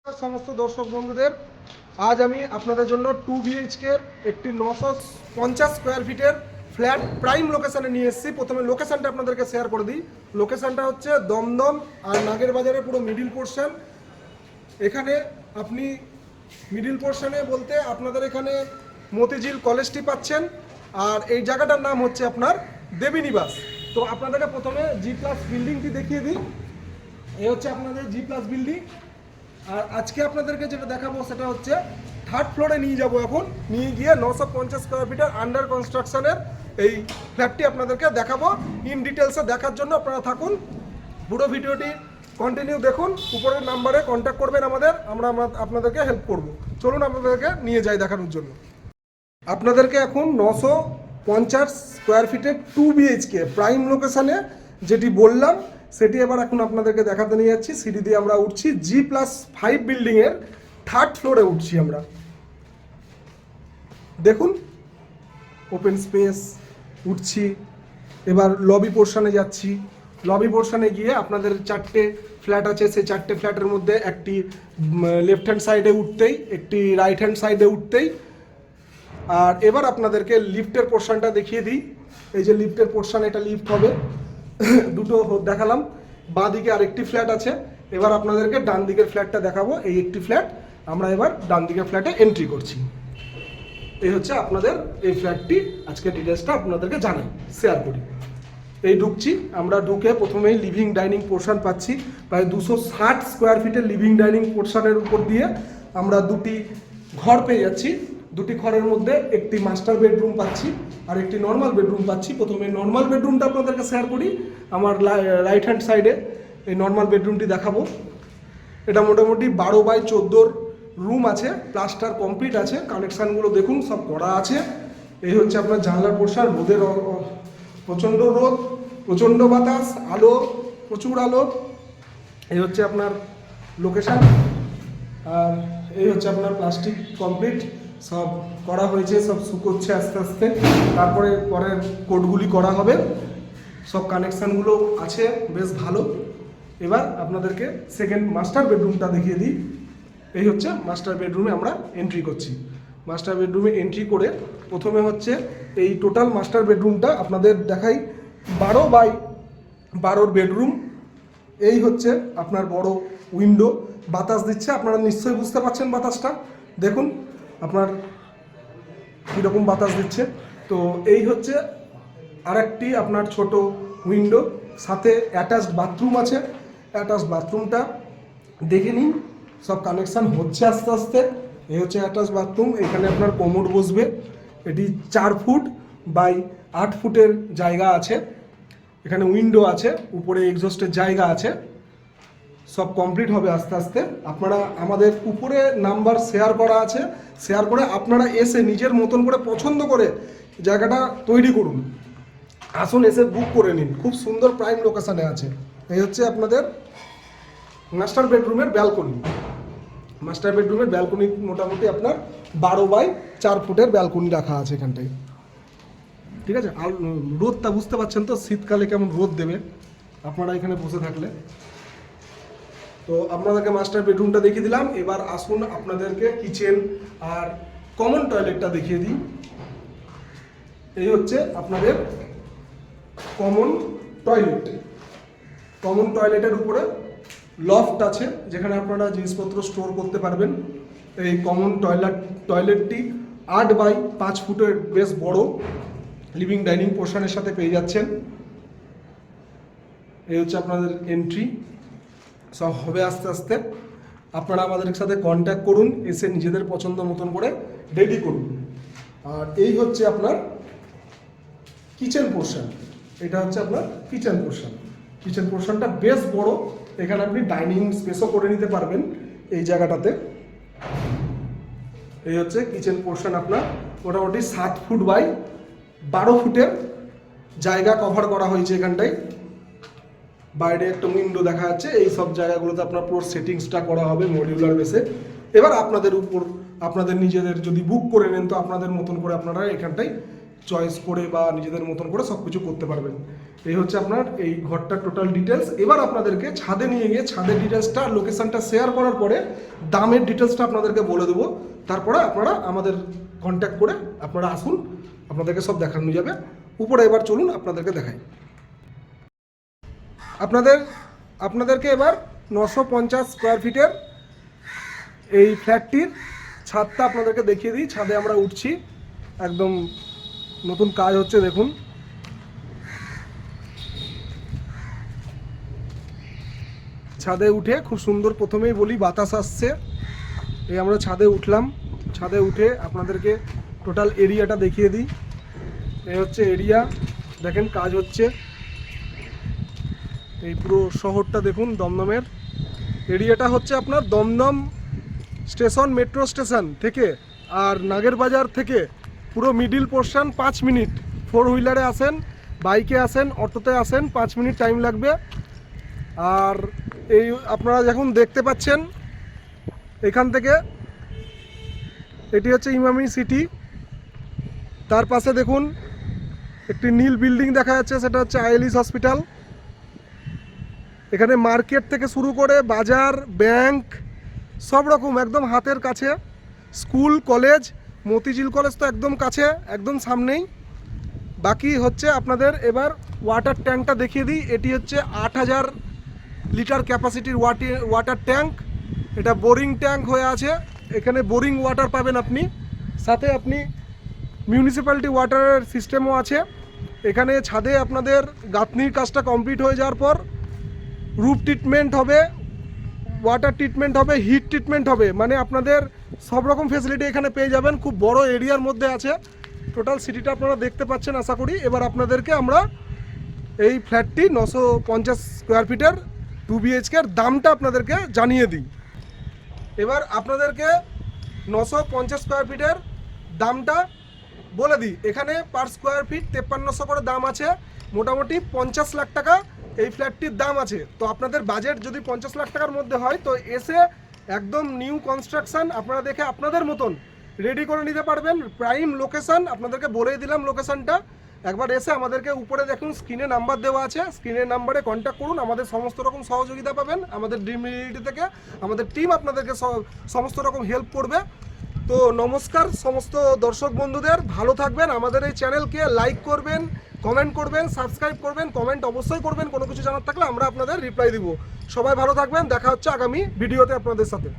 সমস্ত দর্শক বন্ধুদের আজ আমি আপনাদের জন্য 2 BHK একটি 950 স্কোয়ার ফিটের ফ্ল্যাট প্রাইম লোকেশনে নিয়ে এসেছি। প্রথমে লোকেশনটা আপনাদেরকে শেয়ার করে দিই। লোকেশনটা হচ্ছে দমদম আর নাগের বাজারের পুরো মিডিল পোর্শন। এখানে আপনি মিডিল পোর্শনে বলতে আপনাদের এখানে মতিঝিল কলেজটি পাচ্ছেন, আর এই জায়গাটার নাম হচ্ছে আপনার দেবী নিবাস। তো আপনাদেরকে প্রথমে জি প্লাস বিল্ডিংটি দেখিয়ে দিই। এই হচ্ছে আপনাদের জি প্লাস বিল্ডিং। আর আজকে আপনাদেরকে যেটা দেখাবো সেটা হচ্ছে থার্ড ফ্লোরে নিয়ে যাব। এখন নিয়ে গিয়ে 950 স্কোয়ার ফিটের আন্ডার কনস্ট্রাকশনের এই ফ্ল্যাটটি আপনাদেরকে দেখাবো। ইন ডিটেলসে দেখার জন্য আপনারা থাকুন, পুরো ভিডিওটি কন্টিনিউ দেখুন। উপরের নাম্বারে কন্ট্যাক্ট করবেন আমাদের, আমরা আপনাদেরকে হেল্প করব। চলুন আপনাদেরকে নিয়ে যাই দেখানোর জন্য। আপনাদেরকে এখন 950 স্কোয়ার ফিটের 2 BHK প্রাইম লোকেশানে যেটি বললাম সেটি এবার এখন আপনাদেরকে দেখাতে নিয়ে যাচ্ছি। সিঁড়ি দিয়ে আমরা উঠছি, G+5 বিল্ডিংয়ের থার্ড ফ্লোরে উঠছি আমরা। দেখুন ওপেন স্পেস, উঠছি। এবার লবি পোর্শনে যাচ্ছি। লবি পোর্শনে গিয়ে আপনাদের 4টে ফ্ল্যাট আছে, সেই 4টে ফ্ল্যাটের মধ্যে একটি লেফট হ্যান্ড সাইডে উঠতেই, একটি রাইট হ্যান্ড সাইডে উঠতেই। আর এবার আপনাদেরকে লিফটের পোর্শনটা দেখিয়ে দিই। এই যে লিফটের পোর্শন, এটা লিফট হবে। দুটো দেখালাম, বাঁ দিকে আরেকটি ফ্ল্যাট আছে। এবার আপনাদেরকে ডান দিকের ফ্ল্যাটটা দেখাবো। এই একটি ফ্ল্যাট, আমরা এবার ডান দিকের ফ্ল্যাটে এন্ট্রি করছি। এই হচ্ছে আপনাদের এই ফ্ল্যাটটি। আজকে ডিটেলসটা আপনাদেরকে জানাই, শেয়ার করি। এই ঢুকছি আমরা, ঢুকে প্রথমেই লিভিং ডাইনিং পোর্শন পাচ্ছি। প্রায় 260 স্কোয়ার ফিটের লিভিং ডাইনিং পোর্শনের উপর দিয়ে আমরা দুটি ঘর পেয়ে যাচ্ছি। দুটি ঘরের মধ্যে একটি মাস্টার বেডরুম পাচ্ছি আর একটি নর্মাল বেডরুম পাচ্ছি। প্রথমে নর্মাল বেডরুমটা আপনাদেরকে শেয়ার করি। আমার রাইট হ্যান্ড সাইডে এই নর্মাল বেডরুমটি দেখাবো। এটা মোটামুটি 12x14 রুম আছে, প্লাস্টার কমপ্লিট আছে, কানেকশানগুলো দেখুন সব করা আছে। এই হচ্ছে আপনার জানলার পোর্শন। রোদের প্রচণ্ড রোদ, প্রচণ্ড বাতাস, আলো, প্রচুর আলো। এই হচ্ছে আপনার লোকেশান। আর এই হচ্ছে আপনার প্লাস্টিক কমপ্লিট সব করা হয়েছে, সব শুকোচ্ছে আস্তে আস্তে। তারপরে পরের কোডগুলি করা হবে। সব কানেকশানগুলো আছে বেশ ভালো। এবার আপনাদেরকে সেকেন্ড মাস্টার বেডরুমটা দেখিয়ে দিই। এই হচ্ছে মাস্টার বেডরুমে আমরা এন্ট্রি করছি। মাস্টার বেডরুমে এন্ট্রি করে প্রথমে হচ্ছে এই টোটাল মাস্টার বেডরুমটা আপনাদের দেখাই। 12x12 bedroom. এই হচ্ছে আপনার বড় উইন্ডো, বাতাস দিচ্ছে। আপনারা নিশ্চয়ই বুঝতে পারছেন বাতাসটা, দেখুন আপনার কীরকম বাতাস দিচ্ছে। তো এই হচ্ছে আরেকটি আপনার ছোট উইন্ডো, সাথে অ্যাটাচড বাথরুম আছে। অ্যাটাচড বাথরুমটা দেখে নিন, সব কানেকশান হচ্ছে আস্তে আস্তে। এই হচ্ছে অ্যাটাচড বাথরুম। এখানে আপনার কোমোড বসবে। এটি 4 ফুট বাই 8 ফুটের জায়গা আছে। এখানে উইন্ডো আছে, উপরে এক্সস্টের জায়গা আছে। সব কমপ্লিট হবে আস্তে আস্তে। আপনারা আমাদের উপরে নাম্বার শেয়ার করা আছে, শেয়ার করে আপনারা এসে নিজের মতন করে পছন্দ করে জায়গাটা তৈরি করুন। আসুন, এসে বুক করে নিন। খুব সুন্দর প্রাইম লোকেশানে আছে। এই হচ্ছে আপনাদের মাস্টার বেডরুমের ব্যালকনি। মাস্টার বেডরুমের ব্যালকনি মোটামুটি আপনার 12x4 ফুটের ব্যালকনি রাখা আছে এখানটায়। ঠিক আছে। আর রোদটা বুঝতে পারছেন তো, শীতকালে কেমন রোদ দেবে আপনারা এখানে বসে থাকলে। তো আপনাদেরকে মাস্টার বেডরুমটা দেখিয়ে দিলাম। এবার আসুন আপনাদেরকে কিচেন আর কমন টয়লেটটা দেখিয়ে দিই। এই হচ্ছে আপনাদের কমন টয়লেট। কমন টয়লেটের উপরে লফট আছে, যেখানে আপনারা জিনিসপত্র স্টোর করতে পারবেন। এই কমন টয়লেটটি 8x5 ফুটের বেশ বড় লিভিং ডাইনিং পোর্শনের সাথে পেয়ে যাচ্ছেন। এই হচ্ছে আপনাদের এন্ট্রি। সব হবে আস্তে আস্তে। আপনারা আমাদের সাথে কন্ট্যাক্ট করুন, এসে নিজেদের পছন্দ মতন করে রেডি করুন। আর এই হচ্ছে আপনার কিচেন পোর্শন। এটা হচ্ছে আপনার কিচেন পোর্শন। কিচেন পোর্শনটা বেশ বড়। এখানে আপনি ডাইনিং স্পেসও করে নিতে পারবেন এই জায়গাটাতে। এই হচ্ছে কিচেন পোর্শন আপনার মোটামুটি 7 ফুট বাই 12 ফুটের জায়গা কভার করা হয়েছে এখানটায়। বাইরে একটা উইন্ডো দেখা যাচ্ছে। এই সব জায়গাগুলোতে আপনার পুরো সেটিংসটা করা হবে মডিউলার বেসে। এবার আপনাদের উপর, আপনাদের নিজেদের যদি বুক করে নেন তো আপনাদের মতন করে আপনারা এখানটায় চয়েস করে বা নিজেদের মতন করে সব কিছু করতে পারবেন। এই হচ্ছে আপনার এই ঘরটার টোটাল ডিটেলস। এবার আপনাদেরকে ছাদে নিয়ে গিয়ে ছাদের ডিটেলসটা লোকেশনটা শেয়ার করার পরে দামের ডিটেলসটা আপনাদেরকে বলে দেবো। তারপরে আপনারা আমাদের কন্ট্যাক্ট করে আপনারা আসুন, আপনাদেরকে সব দেখানো যাবে। উপরে এবার চলুন আপনাদেরকে দেখাই। আপনাদেরকে এবার 950 স্কোয়ার ফিটের এই ফ্ল্যাটটির ছাদটা আপনাদেরকে দেখিয়ে দিই। ছাদে আমরা উঠছি, একদম নতুন কাজ হচ্ছে দেখুন। ছাদে উঠে খুব সুন্দর, প্রথমেই বলি বাতাস আসছে। এই আমরা ছাদে উঠলাম, ছাদে উঠে আপনাদেরকে টোটাল এরিয়াটা দেখিয়ে দিই। এই হচ্ছে এরিয়া, দেখেন কাজ হচ্ছে। এই পুরো শহরটা দেখুন দমদমের। এরিয়াটা হচ্ছে আপনার দমদম স্টেশন, মেট্রো স্টেশন থেকে আর নাগেরবাজার থেকে পুরো মিডিল পোর্শন 5 মিনিট। 4 হুইলারে আসেন, বাইকে আসেন, অটোতে আসেন, 5 মিনিট টাইম লাগবে। আর এই আপনারা যখন দেখতে পাচ্ছেন এখান থেকে, এটি হচ্ছে ইমামি সিটি। তার পাশে দেখুন একটি নীল বিল্ডিং দেখা যাচ্ছে, সেটা হচ্ছে আইএলইস হসপিটাল। এখানে মার্কেট থেকে শুরু করে বাজার, ব্যাংক, সব রকম একদম হাতের কাছে। স্কুল, কলেজ, মতিঝিল কলেজ তো একদম কাছে, একদম সামনেই। বাকি হচ্ছে আপনাদের এবার ওয়াটার ট্যাঙ্কটা দেখিয়ে দিই। এটি হচ্ছে 8000 লিটার ক্যাপাসিটির ওয়াটার ট্যাঙ্ক। এটা বোরিং ট্যাঙ্ক হয়ে আছে, এখানে বোরিং ওয়াটার পাবেন আপনি। সাথে আপনি মিউনিসিপ্যালিটি ওয়াটারের সিস্টেমও আছে। এখানে ছাদে আপনাদের গাঁথনির কাজটা কমপ্লিট হয়ে যাওয়ার পর রুফ ট্রিটমেন্ট হবে, ওয়াটার ট্রিটমেন্ট হবে, হিট ট্রিটমেন্ট হবে, মানে আপনাদের সব রকম ফেসিলিটি এখানে পেয়ে যাবেন। খুব বড় এরিয়ার মধ্যে আছে। টোটাল সিটিটা আপনারা দেখতে পাচ্ছেন আশা করি। এবার আপনাদেরকে আমরা এই ফ্ল্যাটটি 950 স্কোয়ার ফিটের 2 BHKর দামটা আপনাদেরকে জানিয়ে দিই। এবার আপনাদেরকে 950 স্কোয়ার ফিটের দামটা বলে দিই। এখানে পার স্কোয়ার ফিট 5300 করে দাম আছে, মোটামুটি 50 লাখ টাকা এই ফ্ল্যাটটির দাম আছে। তো আপনাদের বাজেট যদি 50 লাখ টাকার মধ্যে হয় তো এসে একদম নিউ কনস্ট্রাকশন আপনারা দেখে আপনাদের মতন রেডি করে নিতে পারবেন। প্রাইম লোকেশন আপনাদেরকে বলেই দিলাম লোকেশনটা। একবার এসে আমাদেরকে উপরে দেখুন স্ক্রিনে নাম্বার দেওয়া আছে, স্ক্রিনের নাম্বারে কন্ট্যাক্ট করুন। আমাদের সমস্ত রকম সহযোগিতা পাবেন আমাদের ড্রিম রিয়েলিটি থেকে। আমাদের টিম আপনাদেরকে সমস্ত রকম হেল্প করবে। তো নমস্কার সমস্ত দর্শক বন্ধুদের, ভালো থাকবেন। আমাদের এই চ্যানেলকে লাইক করবেন, কমেন্ট করবেন, সাবস্ক্রাইব করবেন, কমেন্ট অবশ্যই করবেন। কোনো কিছু জানার থাকলে আমরা আপনাদের রিপ্লাই দিব। সবাই ভালো থাকবেন, দেখা হচ্ছে আগামী ভিডিওতে আপনাদের সাথে।